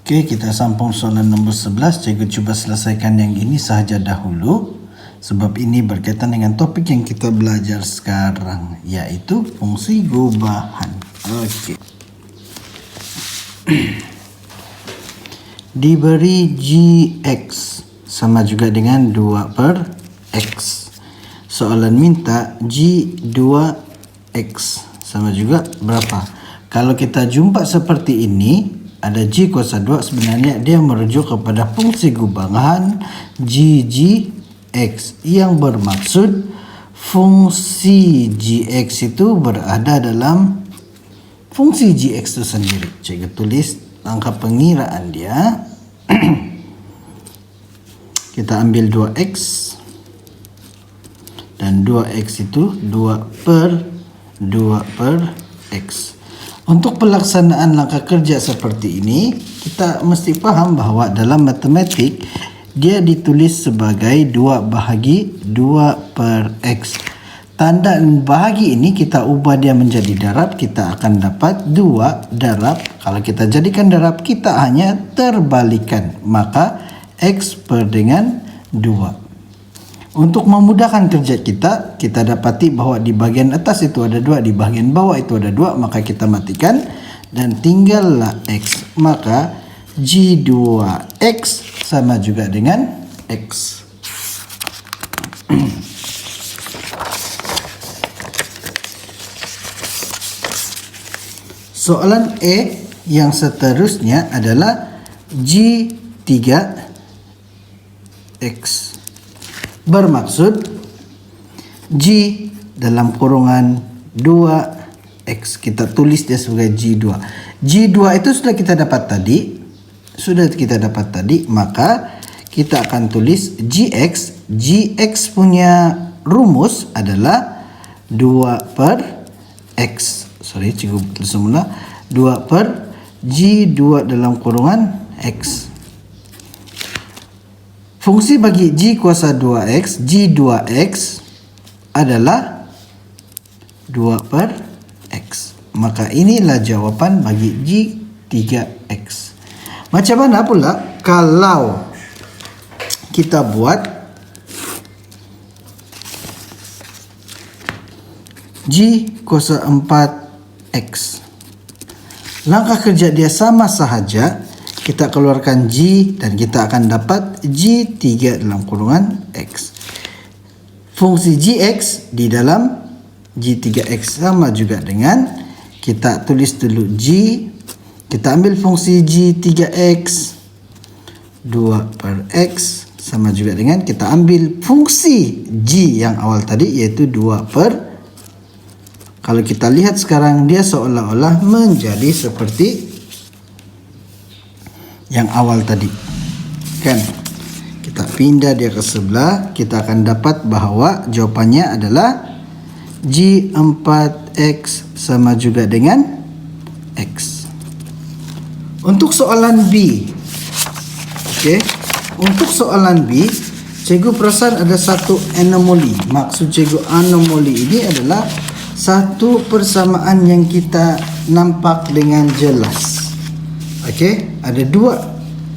Okey, kita sambung soalan nombor 11. Cikgu cuba selesaikan yang ini sahaja dahulu, sebab ini berkaitan dengan topik yang kita belajar sekarang, iaitu fungsi gubahan. Okey. Diberi Gx sama juga dengan 2 per X. Soalan minta G2X sama juga berapa? Kalau kita jumpa seperti ini, ada G kuasa 2, sebenarnya dia merujuk kepada fungsi gubahan Gx yang bermaksud fungsi Gx itu berada dalam fungsi Gx itu sendiri. Cikgu tulis angka pengiraan dia. Kita ambil 2x dan 2x itu 2 per x. Untuk pelaksanaan langkah kerja seperti ini, kita mesti faham bahawa dalam matematik dia ditulis sebagai 2 bahagi 2 per x. Tanda bahagi ini kita ubah dia menjadi darab, kita akan dapat 2 darab. Kalau kita jadikan darab, kita hanya terbalikan, maka x per dengan 2. Untuk memudahkan kerja kita dapati bahawa di bahagian atas itu ada 2, di bahagian bawah itu ada 2, maka kita matikan dan tinggallah x. Maka G2x sama juga dengan x. Soalan E yang seterusnya adalah G3x. Bermaksud G dalam kurungan 2x, kita tulis dia sebagai G2. G2 itu sudah kita dapat tadi, maka kita akan tulis Gx. Gx punya rumus adalah 2 per x. Cikgu tulis semula 2 per G2 dalam kurungan x. Fungsi bagi G kuasa 2x, G2x adalah 2 per x. Maka inilah jawapan bagi G3x. Macam mana pula kalau kita buat G kuasa 4x? Langkah kerja dia sama sahaja. Kita keluarkan G dan kita akan dapat G3 dalam kurungan X. Fungsi Gx di dalam G3X sama juga dengan, kita tulis dulu G, kita ambil fungsi G3X 2 per X sama juga dengan kita ambil fungsi G yang awal tadi yaitu 2 per. Kalau kita lihat sekarang dia seolah-olah menjadi seperti yang awal tadi, kan? Kita pindah dia ke sebelah, kita akan dapat bahawa jawapannya adalah G4x sama juga dengan x. Untuk soalan B, okey, untuk soalan B, cikgu perasan ada satu anomali. Maksud cikgu anomali ini adalah satu persamaan yang kita nampak dengan jelas. Okey,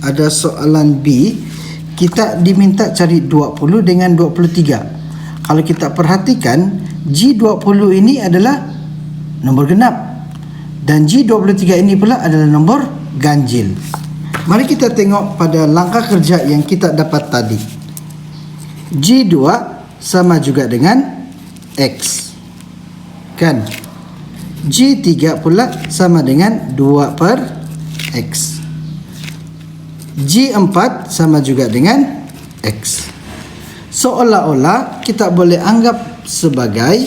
ada soalan B, kita diminta cari 20 dengan 23. Kalau kita perhatikan, G20 ini adalah nombor genap dan G23 ini pula adalah nombor ganjil. Mari kita tengok pada langkah kerja yang kita dapat tadi. G2 sama juga dengan X, kan? G3 pula sama dengan 2 per X. G4 sama juga dengan X. Seolah-olah kita boleh anggap sebagai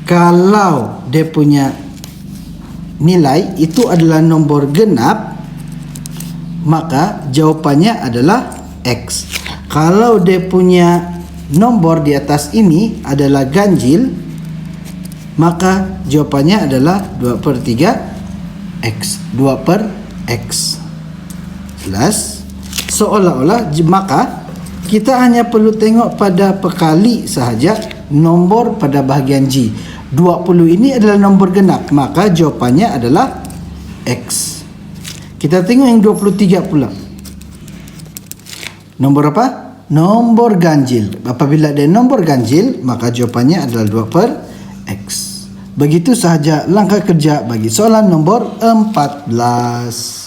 kalau dia punya nilai itu adalah nombor genap, maka jawapannya adalah X. Kalau dia punya nombor di atas ini adalah ganjil, maka jawapannya adalah 2 per 3 X. 2 per X. Jelas? Seolah-olah, maka kita hanya perlu tengok pada pekali sahaja nombor pada bahagian G. 20 ini adalah nombor genap, maka jawapannya adalah X. Kita tengok yang 23 pula. Nombor apa? Nombor ganjil. Apabila ada nombor ganjil, maka jawapannya adalah 2 per X. Begitu sahaja langkah kerja bagi soalan nombor 14.